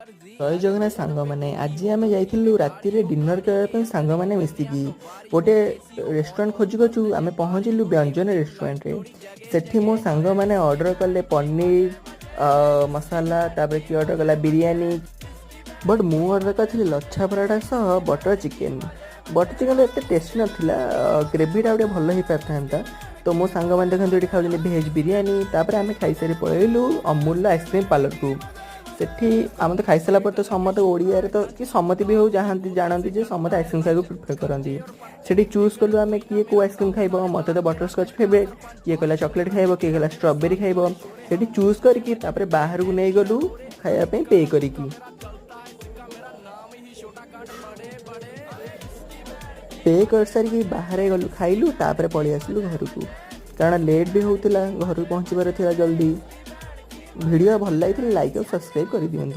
जय जगन्नाथ सांग मैंने आज आम जाइलु राति डिनर करने सांग मैंने मिसिकी गोटे रेस्टोरेंट खोजु खोजु आम पहुँचलु व्यंजन रेस्टोरेंट रे सेठी मो सांग मैंने ऑर्डर कले पनीर मसाला तापर कि ऑर्डर कला बिरयानी बट मु ऑर्डर करी लच्छा पराठा सह बटर चिकेन एत टेस्ट नाला ग्रेवीटा गोटे भल हो पार था तो मो सांग मैंने देखते ये खाऊँ भेज बिरयानी तापर आम खाई सारी पलैलु अमूल आइसक्रीम पार्लर को सेठी आम तो खाई सारा पर तो समस्त ओडिया तो कि समति भी हो जानती जे समस्त आइसक्रीम खाई प्रिफर करती सेठी चूज कलु आम किए को आइसक्रीम खाइब मत तो बटर स्कच फेवरेट किए कहला चॉकलेट खाइब किए कहला स्ट्रॉबेरी खाइब सेठी चूज करके तापर बाहर को नहीं गलु खाइबा पे करिकी पे कर सारी बाहर गलु खाइलु तापर पलि आसलु घर को कारण लेट भी होता घर पहुँचबार था जल्दी वीडियो भल लगी लाइक और सब्सक्राइब कर दियंतु।